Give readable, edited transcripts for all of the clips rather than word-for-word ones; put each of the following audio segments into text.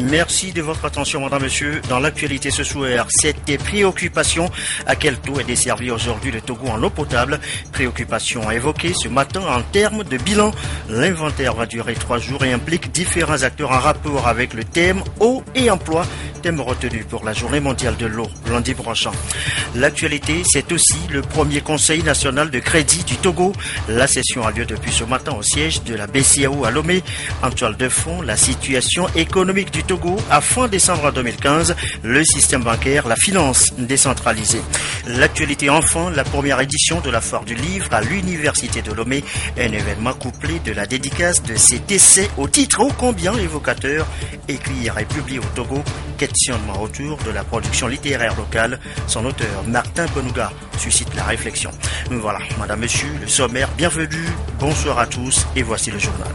Merci de votre attention, madame, monsieur. Dans l'actualité ce soir, cette préoccupation. À quel taux est desservi aujourd'hui le Togo en eau potable? Préoccupation évoquée ce matin en termes de bilan. L'inventaire va durer 3 jours et implique différents acteurs en rapport avec le thème eau et emploi. Thème retenu pour la journée mondiale de l'eau, lundi prochain. L'actualité, c'est aussi le premier conseil national de crédit du Togo. La session a lieu depuis ce matin au siège de la BCAO à Lomé. En toile de fond, la situation économique du Togo à fin décembre 2015, le système bancaire, la finance décentralisée. L'actualité enfin, la première édition de la foire du livre à l'université de Lomé, un événement couplé de la dédicace de cet essai au titre ô combien évocateur, écrire et publier au Togo, questionnement autour de la production littéraire locale. Son auteur, Martin Bonouga, suscite la réflexion. Voilà, madame, monsieur, le sommaire, bienvenue, bonsoir à tous et voici le journal.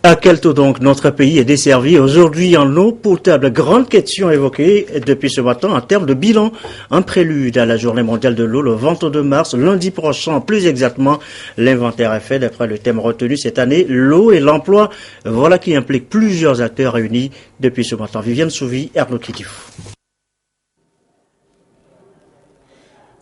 À quel taux donc notre pays est desservi aujourd'hui en eau potable? Grande question évoquée depuis ce matin en termes de bilan. Un prélude à la journée mondiale de l'eau le 22 mars, lundi prochain. Plus exactement, l'inventaire est fait d'après le thème retenu cette année, l'eau et l'emploi. Voilà qui implique plusieurs acteurs réunis depuis ce matin. Viviane Souvi, Erno Kidif.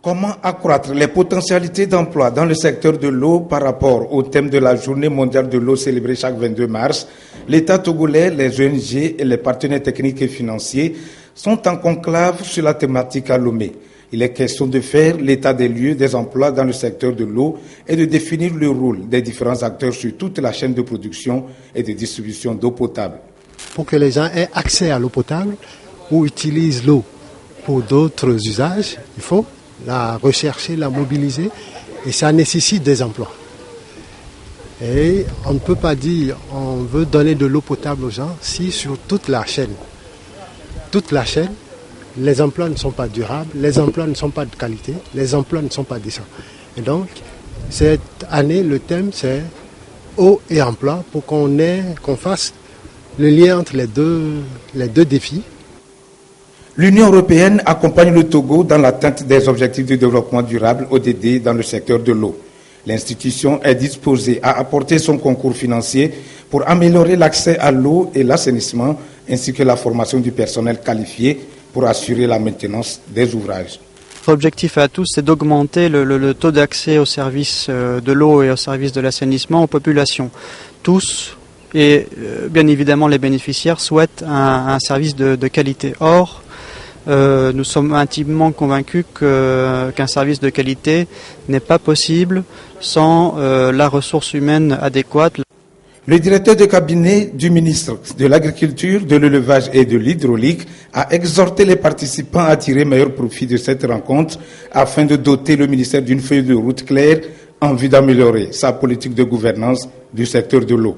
Comment accroître les potentialités d'emploi dans le secteur de l'eau par rapport au thème de la Journée mondiale de l'eau célébrée chaque 22 mars? L'État togolais, les ONG et les partenaires techniques et financiers sont en conclave sur la thématique à Lomé. Il est question de faire l'état des lieux des emplois dans le secteur de l'eau et de définir le rôle des différents acteurs sur toute la chaîne de production et de distribution d'eau potable. Pour que les gens aient accès à l'eau potable ou utilisent l'eau pour d'autres usages, il faut la rechercher, la mobiliser, et ça nécessite des emplois. Et on ne peut pas dire on veut donner de l'eau potable aux gens si sur toute la chaîne, les emplois ne sont pas durables, les emplois ne sont pas de qualité, les emplois ne sont pas décents. Et donc, cette année, le thème c'est eau et emploi pour qu'on fasse le lien entre les deux défis. L'Union européenne accompagne le Togo dans l'atteinte des objectifs de développement durable ODD dans le secteur de l'eau. L'institution est disposée à apporter son concours financier pour améliorer l'accès à l'eau et l'assainissement, ainsi que la formation du personnel qualifié pour assurer la maintenance des ouvrages. L'objectif à tous, c'est d'augmenter le taux d'accès aux services de l'eau et aux services de l'assainissement aux populations. Tous, et bien évidemment les bénéficiaires, souhaitent un service de qualité. Or, nous sommes intimement convaincus qu'un service de qualité n'est pas possible sans la ressource humaine adéquate. Le directeur de cabinet du ministre de l'Agriculture, de l'Élevage et de l'Hydraulique a exhorté les participants à tirer meilleur profit de cette rencontre afin de doter le ministère d'une feuille de route claire en vue d'améliorer sa politique de gouvernance du secteur de l'eau.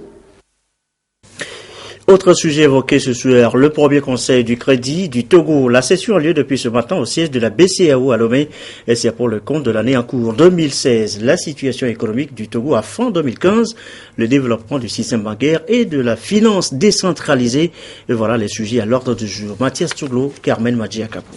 Autre sujet évoqué ce soir, le premier conseil du crédit du Togo. La session a lieu depuis ce matin au siège de la BCAO à Lomé et c'est pour le compte de l'année en cours 2016. La situation économique du Togo à fin 2015, le développement du système bancaire et de la finance décentralisée. Et voilà les sujets à l'ordre du jour. Mathias Touglo, Carmen Madjiakapo.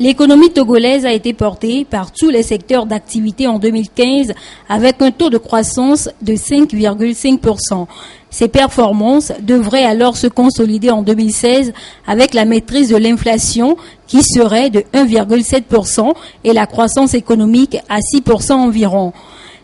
L'économie togolaise a été portée par tous les secteurs d'activité en 2015 avec un taux de croissance de 5,5%. Ces performances devraient alors se consolider en 2016 avec la maîtrise de l'inflation qui serait de 1,7% et la croissance économique à 6% environ.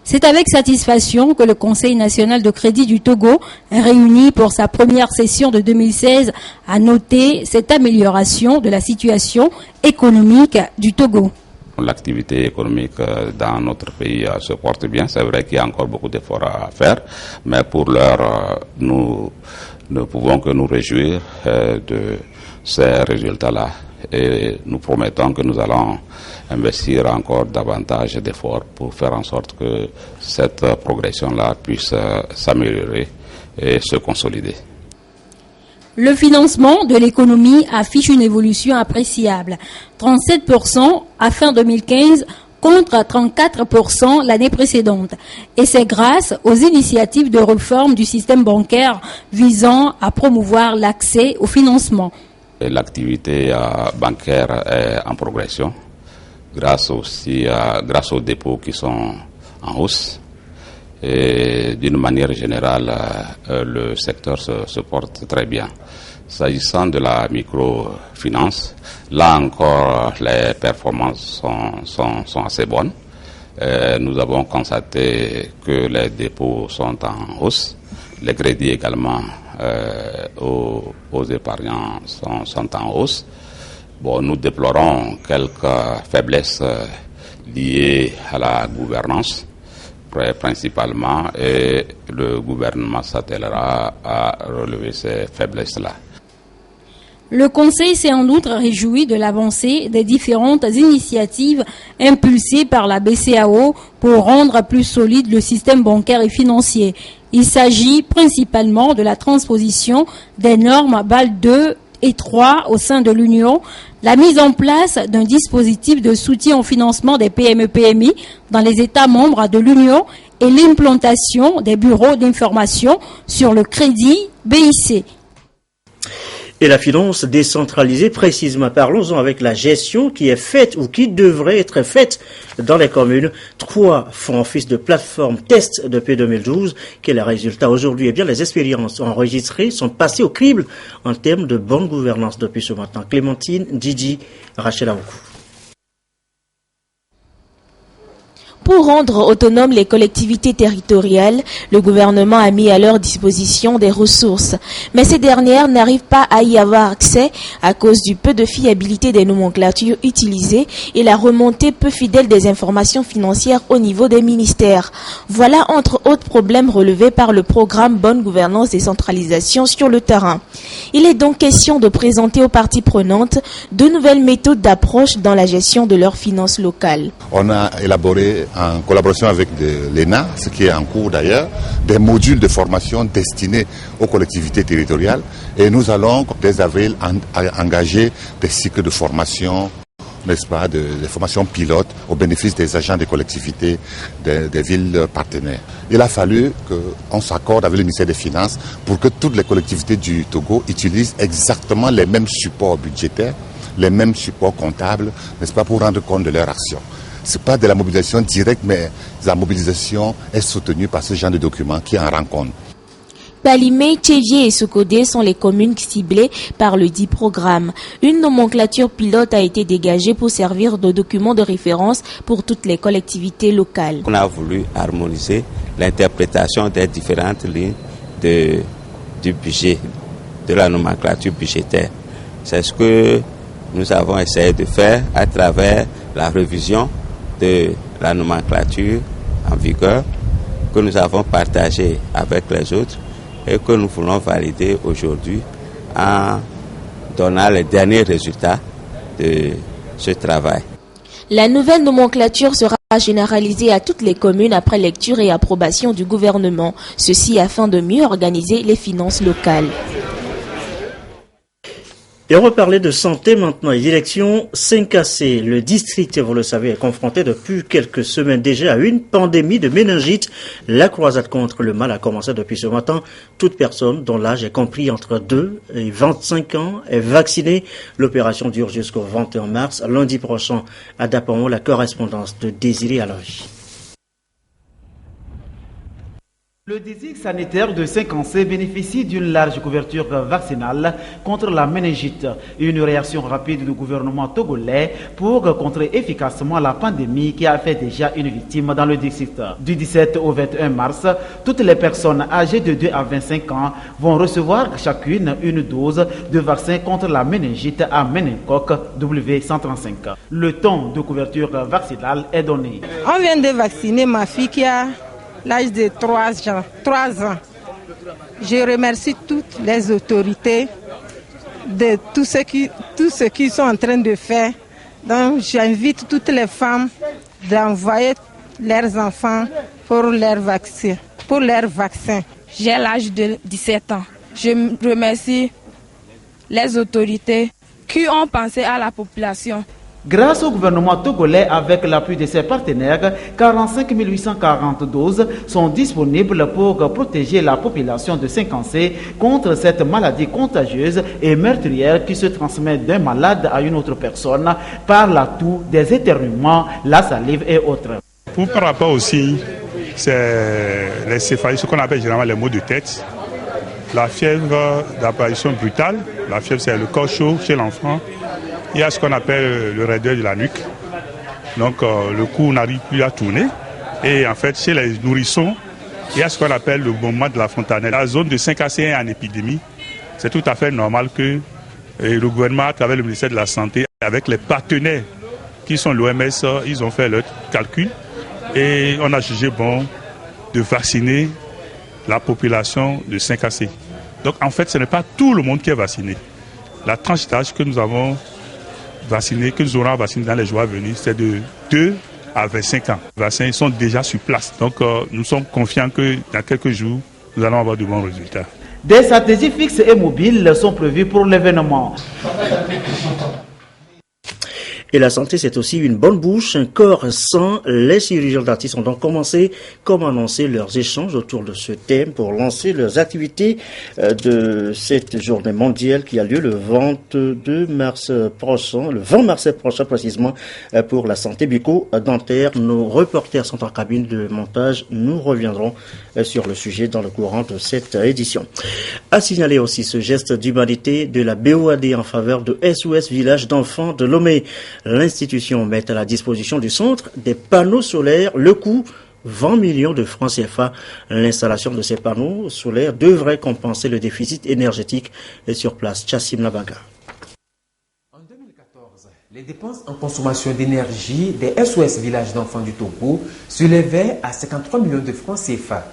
C'est avec satisfaction que le Conseil national de crédit du Togo, réuni pour sa première session de 2016, a noté cette amélioration de la situation économique du Togo. L'activité économique dans notre pays se porte bien. C'est vrai qu'il y a encore beaucoup d'efforts à faire, mais pour l'heure, nous ne pouvons que nous réjouir de ces résultats-là. Et nous promettons que nous allons investir encore davantage d'efforts pour faire en sorte que cette progression-là puisse s'améliorer et se consolider. Le financement de l'économie affiche une évolution appréciable. 37% à fin 2015 contre 34% l'année précédente. Et c'est grâce aux initiatives de réforme du système bancaire visant à promouvoir l'accès au financement. L'activité bancaire est en progression grâce aux dépôts qui sont en hausse Et d'une manière générale, le secteur se porte très bien. S'agissant de la microfinance, là encore, les performances sont assez bonnes. Nous avons constaté que les dépôts sont en hausse, les crédits également aux épargnants sont en hausse. Bon, nous déplorons quelques faiblesses liées à la gouvernance, principalement, et le gouvernement s'attellera à relever ces faiblesses-là. Le Conseil s'est en outre réjoui de l'avancée des différentes initiatives impulsées par la BCEAO pour rendre plus solide le système bancaire et financier. Il s'agit principalement de la transposition des normes BAL 2 et 3 au sein de l'Union, la mise en place d'un dispositif de soutien au financement des PME-PMI dans les États membres de l'Union et l'implantation des bureaux d'information sur le crédit BIC. Et la finance décentralisée, précisément, parlons-en avec la gestion qui est faite ou qui devrait être faite dans les communes. 3 font office de plateforme test depuis 2012. Quel est le résultat aujourd'hui? Eh bien, les expériences enregistrées sont passées au crible en termes de bonne gouvernance depuis ce matin. Clémentine, Didi, Rachel Aoukou. Pour rendre autonomes les collectivités territoriales, le gouvernement a mis à leur disposition des ressources. Mais ces dernières n'arrivent pas à y avoir accès à cause du peu de fiabilité des nomenclatures utilisées et la remontée peu fidèle des informations financières au niveau des ministères. Voilà entre autres problèmes relevés par le programme Bonne Gouvernance Décentralisation sur le terrain. Il est donc question de présenter aux parties prenantes de nouvelles méthodes d'approche dans la gestion de leurs finances locales. On a élaboré en collaboration avec l'ENA, ce qui est en cours d'ailleurs, des modules de formation destinés aux collectivités territoriales. Et nous allons, dès avril, engager des cycles de formation, n'est-ce pas, des formations pilotes au bénéfice des agents des collectivités, des villes partenaires. Il a fallu qu'on s'accorde avec le ministère des Finances pour que toutes les collectivités du Togo utilisent exactement les mêmes supports budgétaires, les mêmes supports comptables, n'est-ce pas, pour rendre compte de leur action. Ce n'est pas de la mobilisation directe, mais la mobilisation est soutenue par ce genre de documents qui en rend compte. Palimé, Tchévié et Sokodé sont les communes ciblées par le dit programme. Une nomenclature pilote a été dégagée pour servir de document de référence pour toutes les collectivités locales. On a voulu harmoniser l'interprétation des différentes lignes du budget, de la nomenclature budgétaire. C'est ce que nous avons essayé de faire à travers la révision de la nomenclature en vigueur que nous avons partagée avec les autres et que nous voulons valider aujourd'hui en donnant les derniers résultats de ce travail. La nouvelle nomenclature sera généralisée à toutes les communes après lecture et approbation du gouvernement, ceci afin de mieux organiser les finances locales. Et on va parler de santé maintenant et direction Saint-Cassé. Le district, vous le savez, est confronté depuis quelques semaines déjà à une pandémie de méningite. La croisade contre le mal a commencé depuis ce matin. Toute personne dont l'âge est compris entre 2 et 25 ans est vaccinée. L'opération dure jusqu'au 21 mars. Lundi prochain, à Dapamo, la correspondance de Désiré Aloy. Le district sanitaire de Saint-Cassé bénéficie d'une large couverture vaccinale contre la méningite. Une réaction rapide du gouvernement togolais pour contrer efficacement la pandémie qui a fait déjà une victime dans le district. Du 17 au 21 mars, toutes les personnes âgées de 2 à 25 ans vont recevoir chacune une dose de vaccin contre la méningite à méningocoque W135. Le temps de couverture vaccinale est donné. On vient de vacciner ma fille qui a l'âge de 3 ans. Je remercie toutes les autorités de tout ce qu'ils sont en train de faire. Donc j'invite toutes les femmes d'envoyer leurs enfants pour leur vaccin. J'ai l'âge de 17 ans. Je remercie les autorités qui ont pensé à la population. Grâce au gouvernement togolais, avec l'appui de ses partenaires, 45 840 doses sont disponibles pour protéger la population de Saint-Cassé contre cette maladie contagieuse et meurtrière qui se transmet d'un malade à une autre personne par l'atout des éternuements, la salive et autres. Par rapport aussi c'est les céphalées, ce qu'on appelle généralement les maux de tête. La fièvre d'apparition brutale, la fièvre c'est le corps chaud chez l'enfant. Il y a ce qu'on appelle le raideur de la nuque. Donc le cou n'arrive plus à tourner. Et en fait, chez les nourrissons, il y a ce qu'on appelle le mouvement de la fontanelle. La zone de 5AC est en épidémie. C'est tout à fait normal que le gouvernement, à travers le ministère de la Santé, avec les partenaires qui sont l'OMS, ils ont fait leur calcul. Et on a jugé bon de vacciner la population de 5AC. Donc en fait, ce n'est pas tout le monde qui est vacciné. La tranche d'âge que nous avons vacciné, que nous aurons vacciné dans les jours à venir, c'est de 2 à 25 ans. Les vaccins sont déjà sur place. Donc nous sommes confiants que dans quelques jours, nous allons avoir de bons résultats. Des stratégies fixes et mobiles sont prévues pour l'événement. Et la santé, c'est aussi une bonne bouche, un corps sain. Les chirurgiens dentistes ont donc commencé, comme annoncé, leurs échanges autour de ce thème pour lancer leurs activités de cette journée mondiale qui a lieu le 22 mars prochain, le 20 mars prochain précisément, pour la santé bucco-dentaire. Nos reporters sont en cabine de montage. Nous reviendrons sur le sujet dans le courant de cette édition. À signaler aussi ce geste d'humanité de la BOAD en faveur de SOS Village d'enfants de Lomé. L'institution met à la disposition du centre des panneaux solaires. Le coût, 20 millions de francs CFA. L'installation de ces panneaux solaires devrait compenser le déficit énergétique sur place. Chassim Nabaga. En 2014, les dépenses en consommation d'énergie des SOS Villages d'enfants du Togo s'élevaient à 53 millions de francs CFA.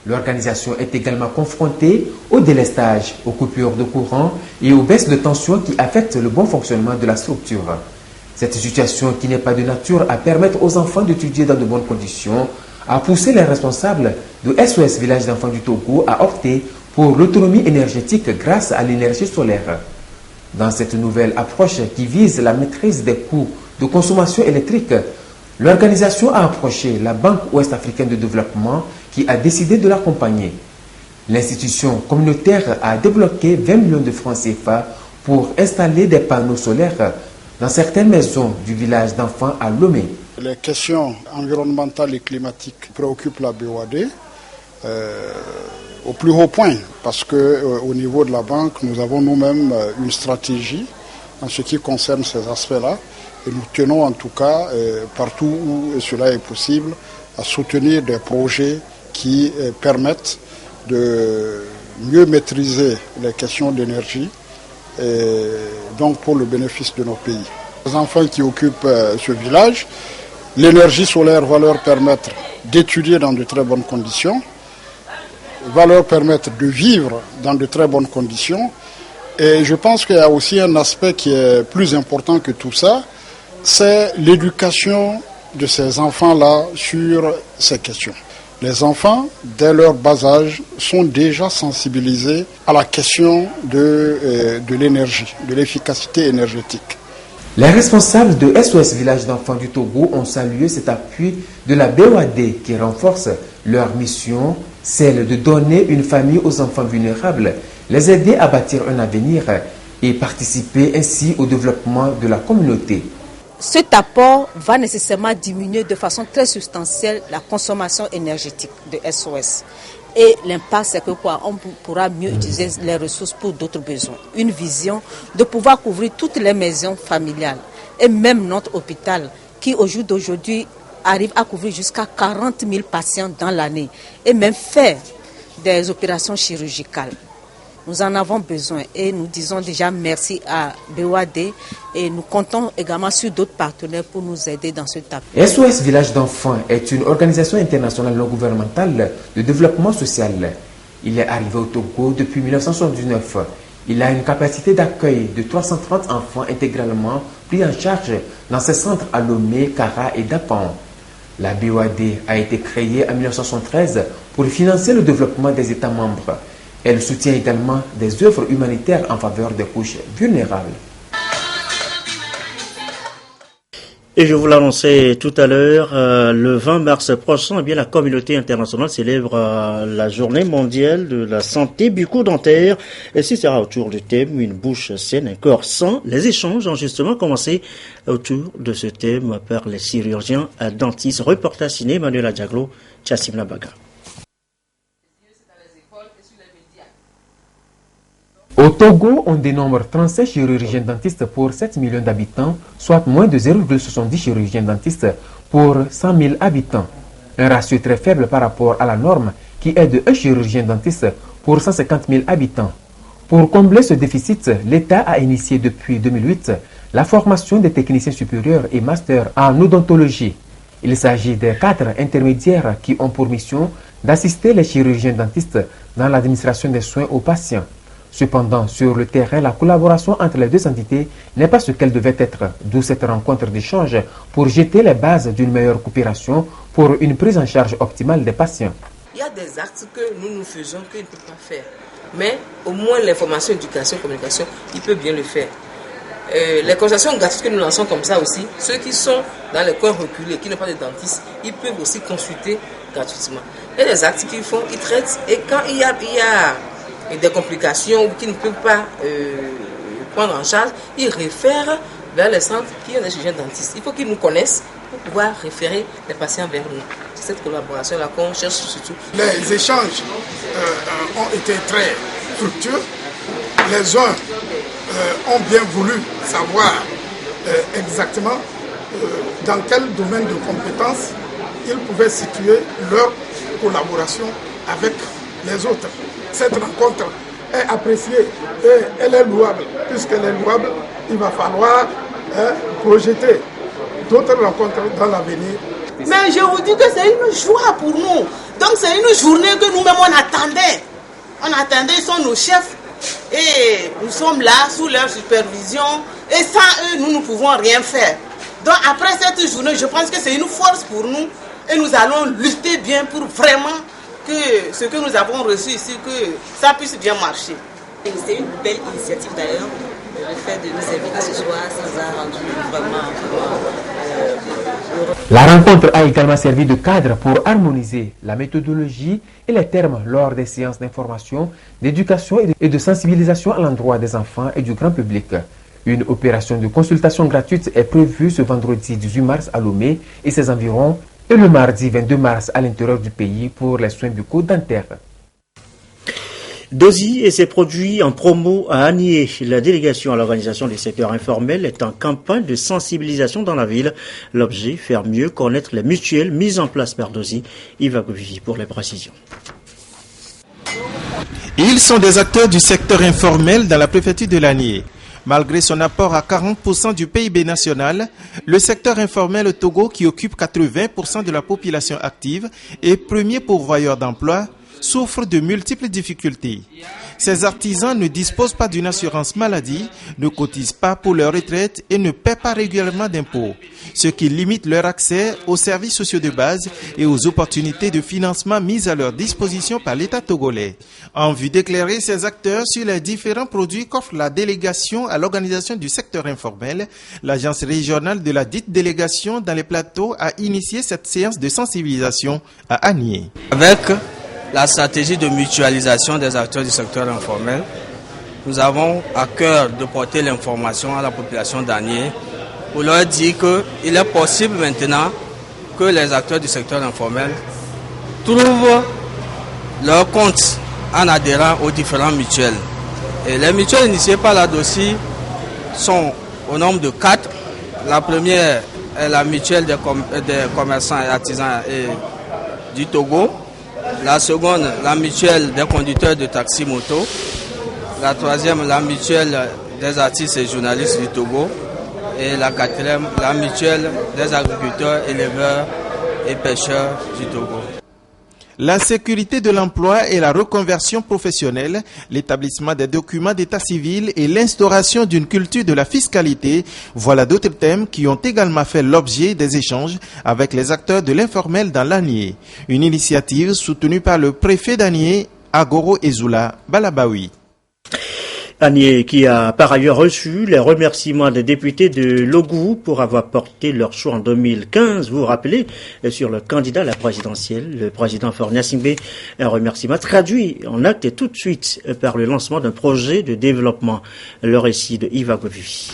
L'organisation est également confrontée au délestage, aux coupures de courant et aux baisses de tension qui affectent le bon fonctionnement de la structure. Cette situation, qui n'est pas de nature à permettre aux enfants d'étudier dans de bonnes conditions, a poussé les responsables de SOS Village d'enfants du Togo à opter pour l'autonomie énergétique grâce à l'énergie solaire. Dans cette nouvelle approche qui vise la maîtrise des coûts de consommation électrique, l'organisation a approché la Banque ouest-africaine de développement qui a décidé de l'accompagner. L'institution communautaire a débloqué 20 millions de francs CFA pour installer des panneaux solaires dans certaines maisons du village d'enfants à Lomé. Les questions environnementales et climatiques préoccupent la BOAD au plus haut point parce qu'au niveau de la banque, nous avons nous-mêmes une stratégie en ce qui concerne ces aspects-là et nous tenons en tout cas, partout où cela est possible, à soutenir des projets qui permettent de mieux maîtriser les questions d'énergie et donc pour le bénéfice de nos pays. Les enfants qui occupent ce village, l'énergie solaire va leur permettre d'étudier dans de très bonnes conditions, va leur permettre de vivre dans de très bonnes conditions. Et je pense qu'il y a aussi un aspect qui est plus important que tout ça, c'est l'éducation de ces enfants-là sur ces questions. Les enfants, dès leur bas âge, sont déjà sensibilisés à la question de l'énergie, de l'efficacité énergétique. Les responsables de SOS Village d'enfants du Togo ont salué cet appui de la BOAD qui renforce leur mission, celle de donner une famille aux enfants vulnérables, les aider à bâtir un avenir et participer ainsi au développement de la communauté. Cet apport va nécessairement diminuer de façon très substantielle la consommation énergétique de SOS. Et l'impact, c'est que on pourra mieux utiliser les ressources pour d'autres besoins. Une vision de pouvoir couvrir toutes les maisons familiales et même notre hôpital qui au jour d'aujourd'hui arrive à couvrir jusqu'à 40 000 patients dans l'année et même faire des opérations chirurgicales. Nous en avons besoin et nous disons déjà merci à BOAD et nous comptons également sur d'autres partenaires pour nous aider dans ce tap. SOS Village d'enfants est une organisation internationale non gouvernementale de développement social. Il est arrivé au Togo depuis 1979. Il a une capacité d'accueil de 330 enfants intégralement pris en charge dans ses centres à Lomé, Kara et Dapan. La BOAD a été créée en 1973 pour financer le développement des États membres. Elle soutient également des œuvres humanitaires en faveur des couches vulnérables. Et je vous l'annonçais tout à l'heure, le 20 mars prochain, eh bien, la communauté internationale célèbre la journée mondiale de la santé bucco-dentaire. Et ce sera autour du thème « Une bouche saine, un corps sain ». Les échanges ont justement commencé autour de ce thème par les chirurgiens dentistes. Reportage signé Emmanuel Adjaglo, Chassim Nabaga. Au Togo, on dénombre 37 chirurgiens dentistes pour 7 millions d'habitants, soit moins de 0,70 chirurgiens dentistes pour 100 000 habitants. Un ratio très faible par rapport à la norme qui est de 1 chirurgien dentiste pour 150 000 habitants. Pour combler ce déficit, l'État a initié depuis 2008 la formation des techniciens supérieurs et masters en odontologie. Il s'agit des cadres intermédiaires qui ont pour mission d'assister les chirurgiens dentistes dans l'administration des soins aux patients. Cependant, sur le terrain, la collaboration entre les deux entités n'est pas ce qu'elle devait être, d'où cette rencontre d'échange pour jeter les bases d'une meilleure coopération pour une prise en charge optimale des patients. Il y a des actes que nous faisons qu'il ne peut pas faire, mais au moins l'information, éducation, communication, il peut bien le faire. Les consultations gratuites que nous lançons comme ça aussi, ceux qui sont dans les coins reculés, qui n'ont pas de dentiste, ils peuvent aussi consulter gratuitement. Il y a des actes qu'ils font, ils traitent, et quand il y a des complications qui ne peuvent pas prendre en charge, ils réfèrent vers les centres qui ont des chirurgiens dentistes. Il faut qu'ils nous connaissent pour pouvoir référer les patients vers nous. C'est cette collaboration-là qu'on cherche surtout. Les échanges ont été très fructueux. Les uns ont bien voulu savoir exactement dans quel domaine de compétences ils pouvaient situer leur collaboration avec les autres. Cette rencontre est appréciée et elle est louable. Puisqu'elle est louable, il va falloir projeter d'autres rencontres dans l'avenir. Mais je vous dis que c'est une joie pour nous. Donc c'est une journée que nous-mêmes on attendait. On attendait, ils sont nos chefs et nous sommes là sous leur supervision et sans eux nous ne pouvons rien faire. Donc après cette journée, je pense que c'est une force pour nous et nous allons lutter bien pour vraiment que ce que nous avons reçu ici, que ça puisse bien marcher. C'est une belle initiative d'ailleurs, le fait de nous inviter ce soir, ça nous a rendu vraiment La rencontre a également servi de cadre pour harmoniser la méthodologie et les termes lors des séances d'information, d'éducation et de sensibilisation à l'endroit des enfants et du grand public. Une opération de consultation gratuite est prévue ce vendredi 18 mars à Lomé et ses environs, et le mardi 22 mars à l'intérieur du pays pour les soins bucco-dentaires. Dozy et ses produits en promo à Anié. La délégation à l'organisation des secteurs informels est en campagne de sensibilisation dans la ville. L'objet, faire mieux connaître les mutuelles mises en place par Dozy. Yves Agovivi pour les précisions. Ils sont des acteurs du secteur informel dans la préfecture de l'Anié. Malgré son apport à 40% du PIB national, le secteur informel au Togo, qui occupe 80% de la population active et premier pourvoyeur d'emploi, souffre de multiples difficultés. Ces artisans ne disposent pas d'une assurance maladie, ne cotisent pas pour leur retraite et ne paient pas régulièrement d'impôts, ce qui limite leur accès aux services sociaux de base et aux opportunités de financement mises à leur disposition par l'État togolais. En vue d'éclairer ces acteurs sur les différents produits qu'offre la délégation à l'organisation du secteur informel, l'agence régionale de la dite délégation dans les plateaux a initié cette séance de sensibilisation à Anié. Avec la stratégie de mutualisation des acteurs du secteur informel, nous avons à cœur de porter l'information à la population d'Anié pour leur dire qu'il est possible maintenant que les acteurs du secteur informel trouvent leur compte en adhérant aux différents mutuelles. Et les mutuelles initiées par la Dozy sont au nombre de 4. La première est la mutuelle des commerçants et artisans du Togo. La seconde, la mutuelle des conducteurs de taxi moto. La troisième, la mutuelle des artistes et journalistes du Togo. Et la quatrième, la mutuelle des agriculteurs, éleveurs et pêcheurs du Togo. La sécurité de l'emploi et la reconversion professionnelle, l'établissement des documents d'état civil et l'instauration d'une culture de la fiscalité, voilà d'autres thèmes qui ont également fait l'objet des échanges avec les acteurs de l'informel dans l'Anié. Une initiative soutenue par le préfet d'Anié, Agoro Ezula Balabaoui. Anié qui a par ailleurs reçu les remerciements des députés de Logou pour avoir porté leur choix en 2015, vous vous rappelez, sur le candidat à la présidentielle, le président Faure Gnassingbé, un remerciement traduit en acte et tout de suite par le lancement d'un projet de développement. Le récit de Yves Agovi.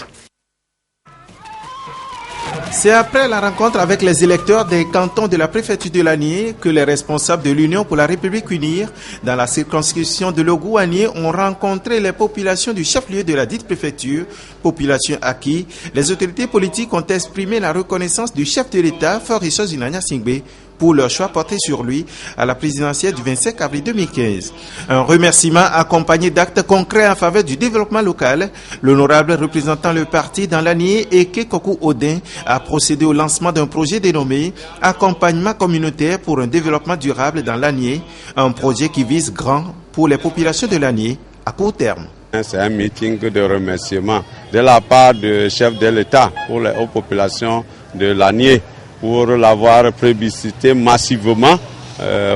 C'est après la rencontre avec les électeurs des cantons de la préfecture de l'Anié que les responsables de l'Union pour la République Unir dans la circonscription de Logou-Anié ont rencontré les populations du chef-lieu de la dite préfecture, population à qui les autorités politiques ont exprimé la reconnaissance du chef de l'État, Faure Gnassingbé, pour leur choix porté sur lui à la présidentielle du 25 avril 2015. Un remerciement accompagné d'actes concrets en faveur du développement local. L'honorable représentant le parti dans l'Anié, Eke Kokou Odin, a procédé au lancement d'un projet dénommé Accompagnement communautaire pour un développement durable dans l'Anié, un projet qui vise grand pour les populations de l'Anié à court terme. C'est un meeting de remerciement de la part du chef de l'État pour les populations de l'Anié, pour l'avoir plébiscité massivement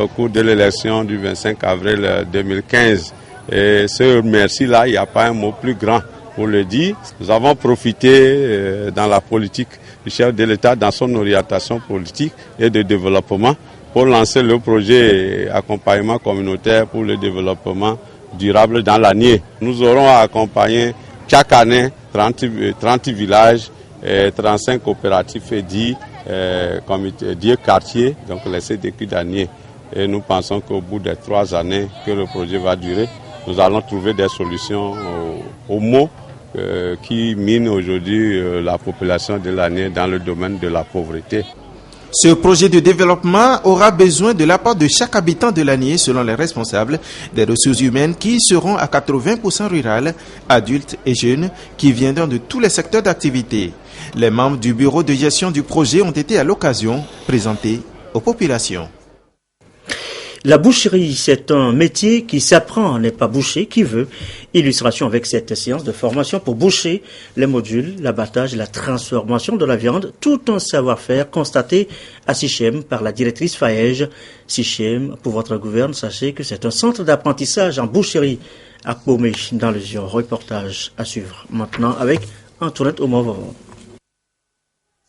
au cours de l'élection du 25 avril 2015. Et ce merci-là, il n'y a pas un mot plus grand pour le dire. Nous avons profité dans la politique du chef de l'État, dans son orientation politique et de développement, pour lancer le projet accompagnement communautaire pour le développement durable dans l'Anié. Nous aurons accompagné chaque année 30 villages et 35 coopératives et 10 quartiers, donc les CDQ d'Anié. Et nous pensons qu'au bout des 3 années que le projet va durer, nous allons trouver des solutions aux maux qui minent aujourd'hui la population de l'Anié dans le domaine de la pauvreté. Ce projet de développement aura besoin de l'apport de chaque habitant de l'Anié, selon les responsables, des ressources humaines qui seront à 80% rurales, adultes et jeunes, qui viendront de tous les secteurs d'activité. Les membres du bureau de gestion du projet ont été à l'occasion présentés aux populations. La boucherie, c'est un métier qui s'apprend, n'est pas boucher qui veut. Illustration avec cette séance de formation pour boucher les modules, l'abattage et la transformation de la viande, tout un savoir-faire constaté à Sichem par la directrice Faège. Sichem, pour votre gouverne, sachez que c'est un centre d'apprentissage en boucherie à Paumé dans le Zion. Reportage à suivre maintenant avec Antoinette Omovo.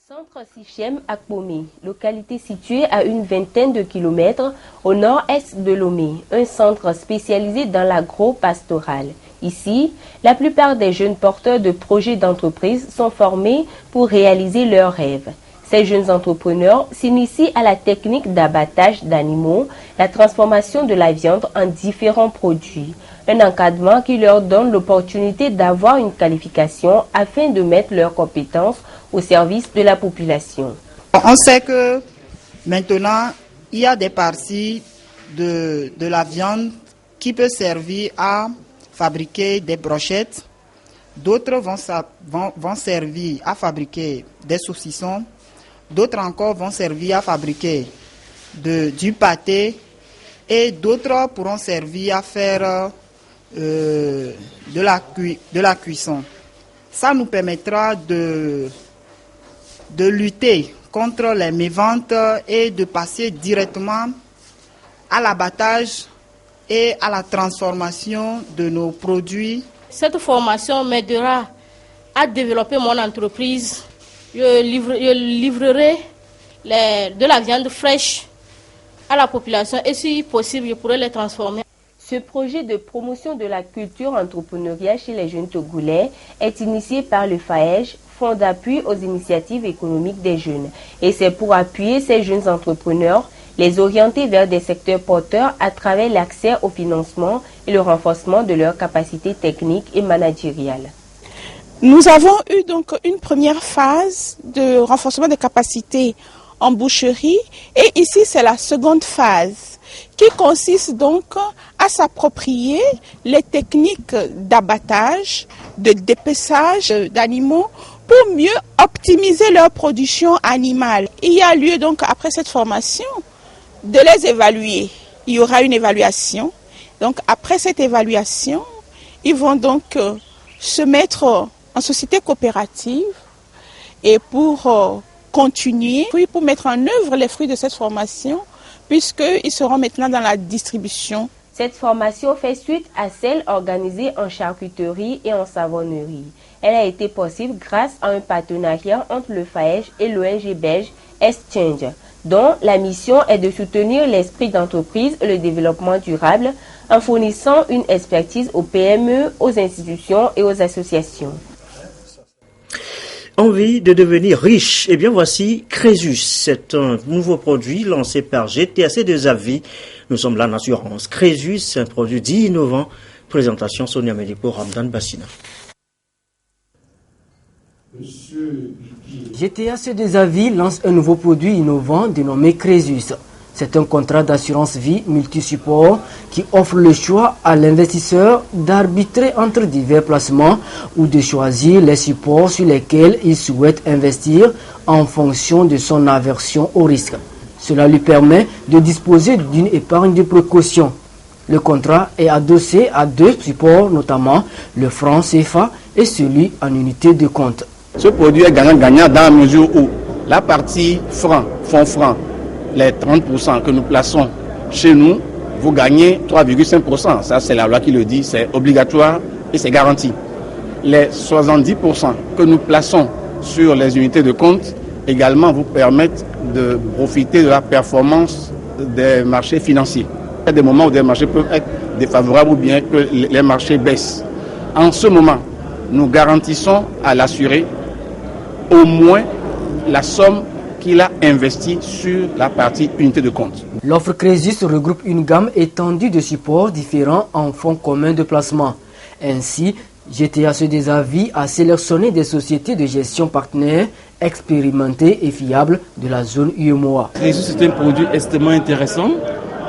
Centre Sichem à Paumé, localité située à une vingtaine de kilomètres au nord-est de Lomé, un centre spécialisé dans l'agro-pastoral. Ici, la plupart des jeunes porteurs de projets d'entreprise sont formés pour réaliser leurs rêves. Ces jeunes entrepreneurs s'initient à la technique d'abattage d'animaux, la transformation de la viande en différents produits. Un encadrement qui leur donne l'opportunité d'avoir une qualification afin de mettre leurs compétences au service de la population. On sait que maintenant, il y a des parties de la viande qui peut servir à fabriquer des brochettes. D'autres vont servir à fabriquer des saucissons. D'autres encore vont servir à fabriquer du pâté. Et d'autres pourront servir à faire de la cuisson. Ça nous permettra de lutter contre les méventes et de passer directement à l'abattage et à la transformation de nos produits. Cette formation m'aidera à développer mon entreprise. Je livrerai de la viande fraîche à la population et si possible, je pourrai les transformer. Ce projet de promotion de la culture entrepreneuriale chez les jeunes Togolais est initié par le Faège, Fonds d'appui aux initiatives économiques des jeunes. Et c'est pour appuyer ces jeunes entrepreneurs, les orienter vers des secteurs porteurs à travers l'accès au financement et le renforcement de leurs capacités techniques et managériales. Nous avons eu donc une première phase de renforcement des capacités en boucherie et ici c'est la seconde phase qui consiste donc à s'approprier les techniques d'abattage, de dépeçage d'animaux pour mieux optimiser leur production animale. Il y a lieu donc après cette formation de les évaluer. Il y aura une évaluation. Donc après cette évaluation, ils vont donc se mettre en société coopérative et pour continuer, puis pour mettre en œuvre les fruits de cette formation, puisqu'ils seront maintenant dans la distribution Cette formation fait suite à celle organisée en charcuterie et en savonnerie. Elle a été possible grâce à un partenariat entre le FAEJ et l'ONG belge Exchange, dont la mission est de soutenir l'esprit d'entreprise et le développement durable en fournissant une expertise aux PME, aux institutions et aux associations. Envie de devenir riche? Eh bien voici Crésus. C'est un nouveau produit lancé par GTAC2AVI. Nous sommes là en assurance. Crésus, c'est un produit dit innovant. Présentation Sonia Medipo, Ramdan Bassina. GTAC2AVI lance un nouveau produit innovant dénommé Crésus. C'est un contrat d'assurance vie multi-support qui offre le choix à l'investisseur d'arbitrer entre divers placements ou de choisir les supports sur lesquels il souhaite investir en fonction de son aversion au risque. Cela lui permet de disposer d'une épargne de précaution. Le contrat est adossé à deux supports, notamment le franc CFA et celui en unité de compte. Ce produit est gagnant-gagnant dans la mesure où la partie franc, fonds franc, les 30% que nous plaçons chez nous, vous gagnez 3,5%. Ça, c'est la loi qui le dit, c'est obligatoire et c'est garanti. Les 70% que nous plaçons sur les unités de compte également vous permettent de profiter de la performance des marchés financiers. Il y a des moments où des marchés peuvent être défavorables ou bien que les marchés baissent. En ce moment, nous garantissons à l'assuré au moins la somme qu'il a investi sur la partie unité de compte. L'offre Crésus regroupe une gamme étendue de supports différents en fonds communs de placement. Ainsi, GTAC2AVI a sélectionné des sociétés de gestion partenaires expérimentées et fiables de la zone UEMOA. Crésus est un produit extrêmement intéressant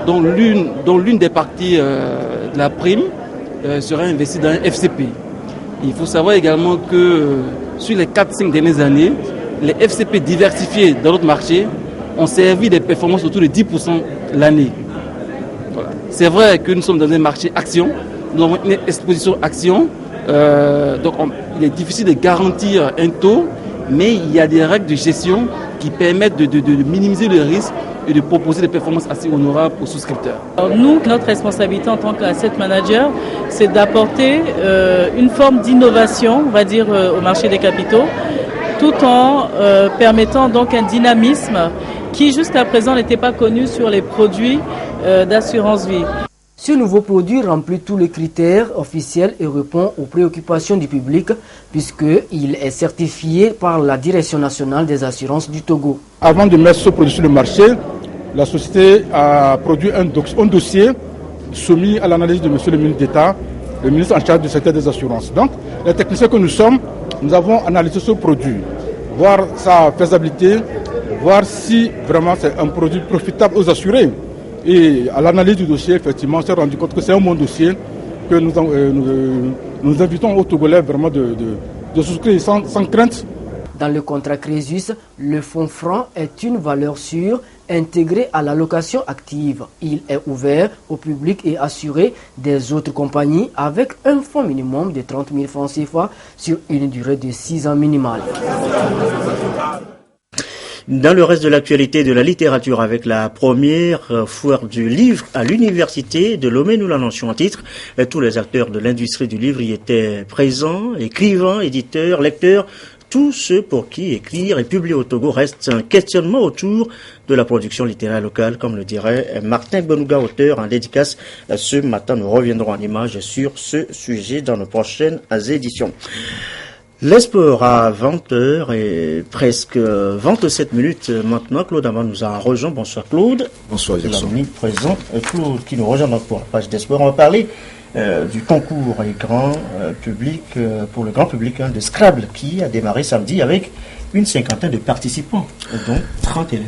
dont l'une des parties de la prime sera investie dans un FCP. Il faut savoir également que sur les 4-5 dernières années, les FCP diversifiés dans notre marché ont servi des performances autour de 10% l'année. Voilà. C'est vrai que nous sommes dans un marché action, nous avons une exposition action, donc il est difficile de garantir un taux, mais il y a des règles de gestion qui permettent de minimiser le risque et de proposer des performances assez honorables aux souscripteurs. Alors nous, notre responsabilité en tant qu'asset manager, c'est d'apporter une forme d'innovation, on va dire, au marché des capitaux, tout en permettant donc un dynamisme qui jusqu'à présent n'était pas connu sur les produits d'assurance vie. Ce nouveau produit remplit tous les critères officiels et répond aux préoccupations du public puisqu'il est certifié par la Direction nationale des assurances du Togo. Avant de mettre ce produit sur le marché, la société a produit un dossier soumis à l'analyse de M. le ministre d'État, le ministre en charge du secteur des assurances. Donc, les techniciens que nous sommes, nous avons analysé ce produit, voir sa faisabilité, voir si vraiment c'est un produit profitable aux assurés. Et à l'analyse du dossier, effectivement, on s'est rendu compte que c'est un bon dossier que nous invitons aux Togolais vraiment de souscrire sans crainte. Dans le contrat Crésus, le fonds franc est une valeur sûre intégrée à l'allocation active. Il est ouvert au public et assuré des autres compagnies avec un fonds minimum de 30 000 francs CFA sur une durée de 6 ans minimale. Dans le reste de l'actualité de la littérature, avec la première foire du livre à l'université de Lomé, nous l'annoncions en titre. Tous les acteurs de l'industrie du livre y étaient présents, écrivains, éditeurs, lecteurs. Tous ceux pour qui écrire et publier au Togo reste un questionnement autour de la production littéraire locale, comme le dirait Martin Bonouga, auteur en dédicace. Ce matin, nous reviendrons en images sur ce sujet dans nos prochaines éditions. Les sports à 20h et presque 27 minutes maintenant. Claude Amand nous a rejoint. Bonsoir Claude. Bonsoir Jackson. Présent. Claude qui nous rejoint pour la page des sports. On va parler du concours pour le grand public de Scrabble qui a démarré samedi avec une cinquantaine de participants, dont 30 élèves.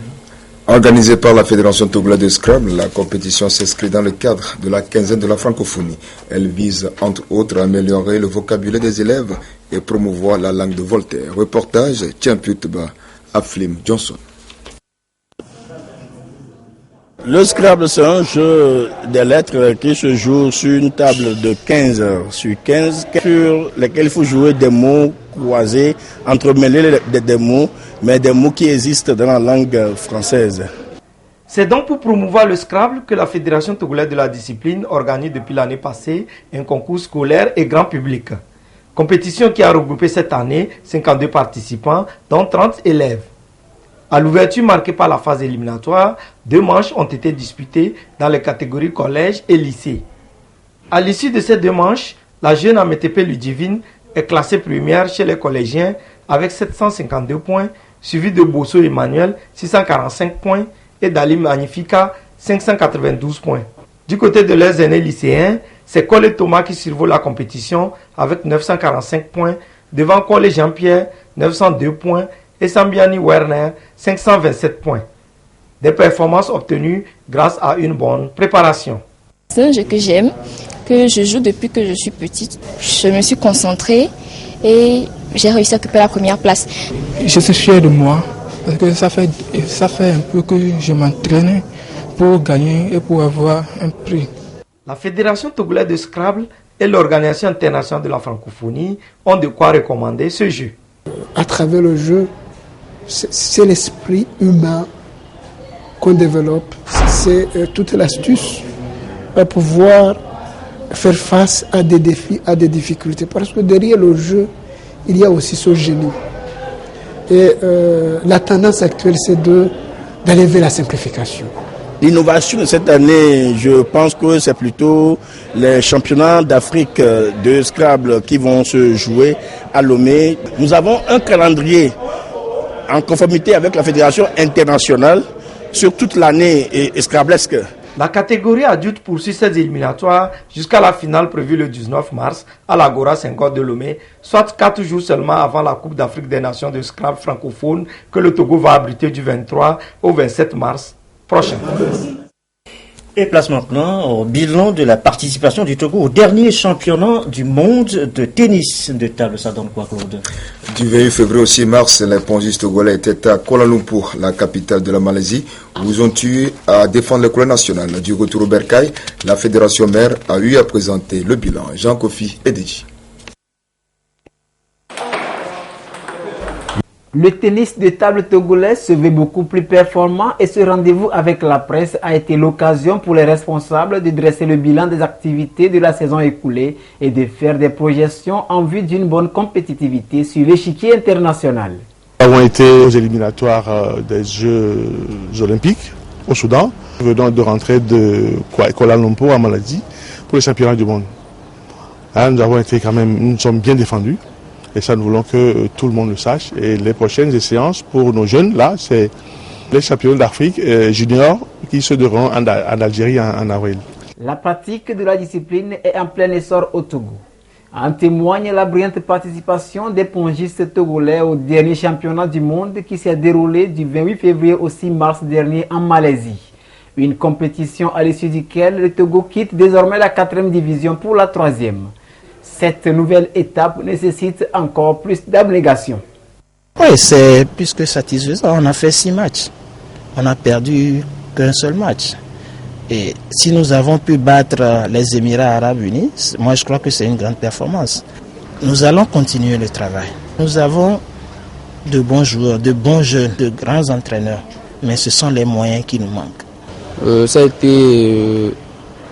Organisée par la Fédération togolaise de Scrabble, la compétition s'inscrit dans le cadre de la quinzaine de la francophonie. Elle vise, entre autres, à améliorer le vocabulaire des élèves et promouvoir la langue de Voltaire. Reportage, Tiens-Putba, Aflim Johnson. Le Scrabble, c'est un jeu de lettres qui se joue sur une table de 15 sur 15, sur lesquels il faut jouer des mots croisés, entremêler des mots, mais des mots qui existent dans la langue française. C'est donc pour promouvoir le Scrabble que la Fédération togolaise de la discipline organise depuis l'année passée un concours scolaire et grand public. Compétition qui a regroupé cette année 52 participants, dont 30 élèves. À l'ouverture marquée par la phase éliminatoire, 2 manches ont été disputées dans les catégories collège et lycée. À l'issue de ces 2 manches, la jeune Amétépé Ludivine est classée première chez les collégiens avec 752 points, suivi de Bosso Emmanuel, 645 points, et d'Ali Magnifica, 592 points. Du côté de leurs aînés lycéens, c'est Cole Thomas qui survole la compétition avec 945 points, devant Cole Jean-Pierre, 902 points, et Sambiani Werner, 527 points. Des performances obtenues grâce à une bonne préparation. C'est un jeu que j'aime, que je joue depuis que je suis petite. Je me suis concentrée et j'ai réussi à occuper la première place. Je suis fier de moi parce que ça fait un peu que je m'entraîne pour gagner et pour avoir un prix. La Fédération togolaise de Scrabble et l'Organisation internationale de la francophonie ont de quoi recommander ce jeu. À travers le jeu, c'est l'esprit humain qu'on développe. C'est toute l'astuce pour pouvoir faire face à des défis, à des difficultés. Parce que derrière le jeu, il y a aussi ce génie. Et la tendance actuelle, c'est d'aller vers la simplification. L'innovation de cette année, je pense que c'est plutôt les championnats d'Afrique de Scrabble qui vont se jouer à Lomé. Nous avons un calendrier en conformité avec la Fédération internationale sur toute l'année et scrablesque. La catégorie adulte poursuit ses éliminatoires jusqu'à la finale prévue le 19 mars à l'Agora Senghor de Lomé, soit 4 jours seulement avant la Coupe d'Afrique des Nations de Scrabble francophone que le Togo va abriter du 23 au 27 mars prochain. Et place maintenant au bilan de la participation du Togo au dernier championnat du monde de tennis de table. Ça donne quoi, Claude? Du 28 février au 6 mars, les pongistes togolais étaient à Kuala Lumpur, la capitale de la Malaisie, où ils ont eu à défendre les couleurs nationales. Du retour au Bercail, la fédération mère a eu à présenter le bilan. Jean-Kofi Edji. Le tennis de table togolais se veut beaucoup plus performant et ce rendez-vous avec la presse a été l'occasion pour les responsables de dresser le bilan des activités de la saison écoulée et de faire des projections en vue d'une bonne compétitivité sur l'échiquier international. Nous avons été aux éliminatoires des Jeux olympiques au Soudan. Nous venons de rentrer de Kuala Lumpur en Malaisie pour les championnats du monde. Nous avons été nous sommes bien défendus. Et ça, nous voulons que tout le monde le sache. Et les prochaines séances pour nos jeunes, là, c'est les championnats d'Afrique juniors qui se dérouleront en Algérie en avril. La pratique de la discipline est en plein essor au Togo. En témoigne la brillante participation des pongistes togolais au dernier championnat du monde qui s'est déroulé du 28 février au 6 mars dernier en Malaisie. Une compétition à l'issue duquel le Togo quitte désormais la 4e division pour la 3e. Cette nouvelle étape nécessite encore plus d'abnégation. Oui, c'est plus que satisfaisant. On a fait 6 matchs. On n'a perdu qu'un seul match. Et si nous avons pu battre les Émirats Arabes Unis, moi je crois que c'est une grande performance. Nous allons continuer le travail. Nous avons de bons joueurs, de bons jeunes, de grands entraîneurs. Mais ce sont les moyens qui nous manquent. Ça a été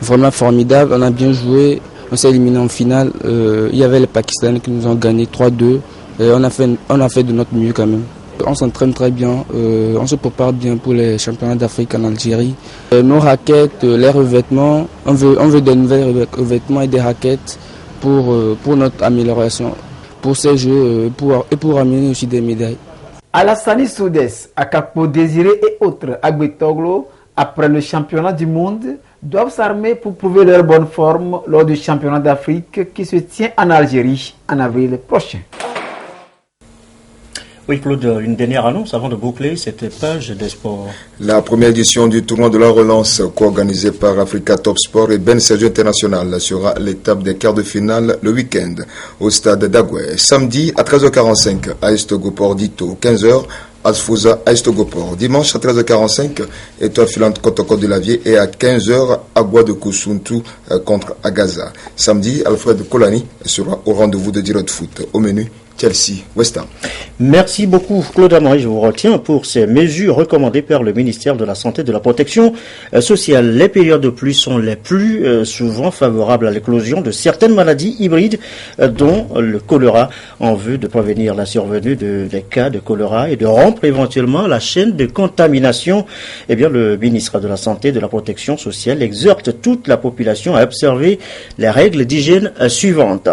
vraiment formidable. On a bien joué. On s'est éliminé en finale. Il y avait les Pakistanais qui nous ont gagné 3-2. Et on a fait de notre mieux quand même. On s'entraîne très bien. On se prépare bien pour les championnats d'Afrique en Algérie. Nos raquettes, les revêtements, on veut des nouvelles revêtements et des raquettes pour notre amélioration, pour ces jeux et pour amener aussi des médailles. Alassane Soudes, Akakpo Désiré et autres Agbetoglo, après le championnat du monde, doivent s'armer pour prouver leur bonne forme lors du championnat d'Afrique qui se tient en Algérie en avril prochain. Oui, Claude, une dernière annonce avant de boucler cette page des sports. La première édition du tournoi de la relance, co-organisé par Africa Top Sport et Ben Sergio International, sera l'étape des quarts de finale le week-end au stade d'Agoué. Samedi à 13h45 à Estogoport Dito, 15h. Asfouza à Estogoport. Dimanche à 13h45, Étoile filante Kotoko de Lavier et à 15h, Agua de Kusuntu contre Agaza. Samedi, Alfred Kolani sera au rendez-vous de Direct Foot. Au menu, Chelsea West Ham. Merci beaucoup Claude Amaury, je vous retiens pour ces mesures recommandées par le ministère de la Santé et de la Protection sociale. Les périodes de pluie sont les plus souvent favorables à l'éclosion de certaines maladies hybrides dont le choléra, en vue de prévenir la survenue des cas de choléra et de rompre éventuellement la chaîne de contamination. Eh bien, le ministre de la Santé et de la Protection sociale exhorte toute la population à observer les règles d'hygiène suivantes.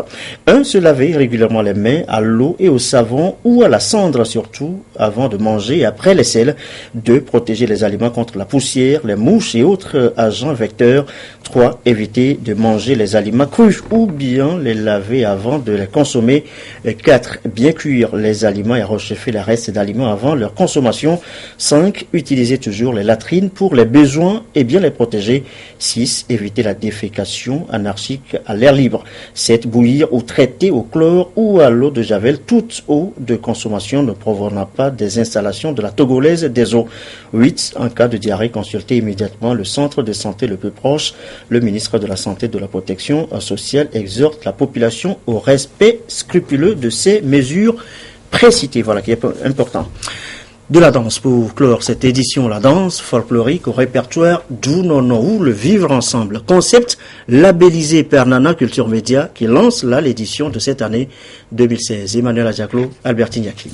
1. Se laver régulièrement les mains à l'eau et au savon ou à la cendre surtout avant de manger et après les sels. 2. Protéger les aliments contre la poussière, les mouches et autres agents vecteurs. 3. Éviter de manger les aliments crus ou bien les laver avant de les consommer. 4. Bien cuire les aliments et réchauffer les restes d'aliments avant leur consommation. 5. Utiliser toujours les latrines pour les besoins et bien les protéger. 6. Éviter la défécation anarchique à l'air libre. 7. Bouillir ou traiter au chlore ou à l'eau de javel toute eau de consommation ne provenant pas des installations de la Togolaise des eaux. 8. En cas de diarrhée, consulter immédiatement le centre de santé le plus proche. Le ministre de la Santé et de la Protection sociale exhorte la population au respect scrupuleux de ces mesures précitées. Voilà qui est important. De la danse pour clore cette édition, la danse folklorique au répertoire d'Ounonou, le vivre ensemble. Concept labellisé par Nana Culture Média qui lance là l'édition de cette année 2016. Emmanuel Adjaclo, Albertine Yakim.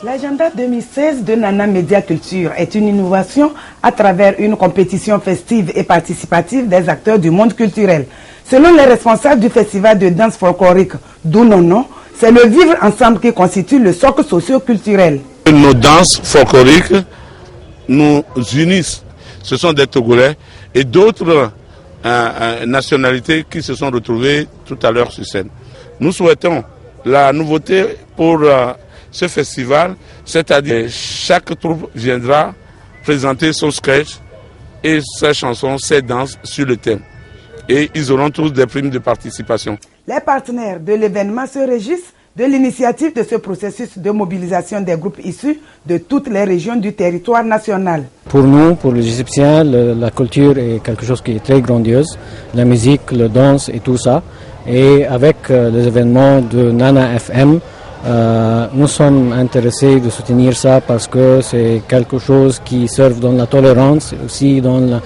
L'agenda 2016 de Nana Média Culture est une innovation à travers une compétition festive et participative des acteurs du monde culturel. Selon les responsables du festival de danse folklorique d'Ounonou, c'est le vivre ensemble qui constitue le socle socio-culturel. Nos danses folkloriques nous unissent. Ce sont des Togolais et d'autres nationalités qui se sont retrouvées tout à l'heure sur scène. Nous souhaitons la nouveauté pour ce festival, c'est-à-dire chaque troupe viendra présenter son sketch et ses chansons, ses danses sur le thème. Et ils auront tous des primes de participation. Les partenaires de l'événement se réjouissent de l'initiative de ce processus de mobilisation des groupes issus de toutes les régions du territoire national. Pour nous, pour les Égyptiens, la culture est quelque chose qui est très grandiose. La musique, la danse et tout ça. Et avec les événements de Nana FM, nous sommes intéressés de soutenir ça parce que c'est quelque chose qui serve dans la tolérance, aussi dans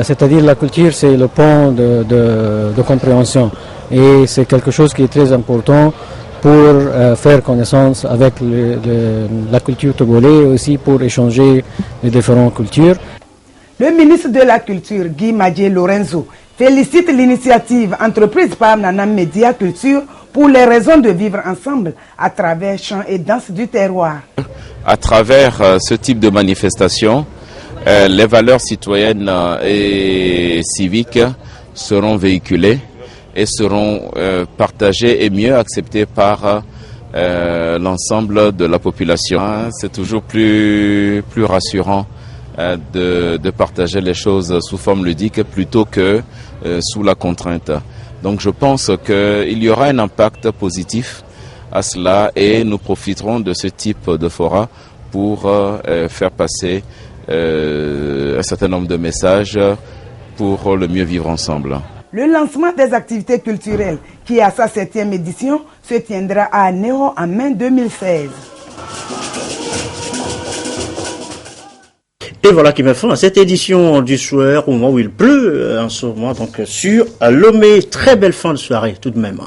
c'est-à-dire la culture, c'est le pont de compréhension et c'est quelque chose qui est très important pour faire connaissance avec la culture togolaise et aussi pour échanger les différentes cultures. Le ministre de la Culture, Guy Madje Lorenzo, félicite l'initiative entreprise par Nana Média Culture pour les raisons de vivre ensemble à travers chants et danses du terroir. À travers ce type de manifestation, les valeurs citoyennes et civiques seront véhiculées et seront partagées et mieux acceptées par l'ensemble de la population. C'est toujours plus rassurant de partager les choses sous forme ludique plutôt que sous la contrainte. Donc je pense qu'il y aura un impact positif à cela et nous profiterons de ce type de fora pour faire passer un certain nombre de messages pour le mieux vivre ensemble. Le lancement des activités culturelles qui à sa 7e édition se tiendra à Néo en mai 2016. Et voilà qui me fait cette édition du soir au moment où il pleut en ce moment donc sur Lomé. Très belle fin de soirée tout de même.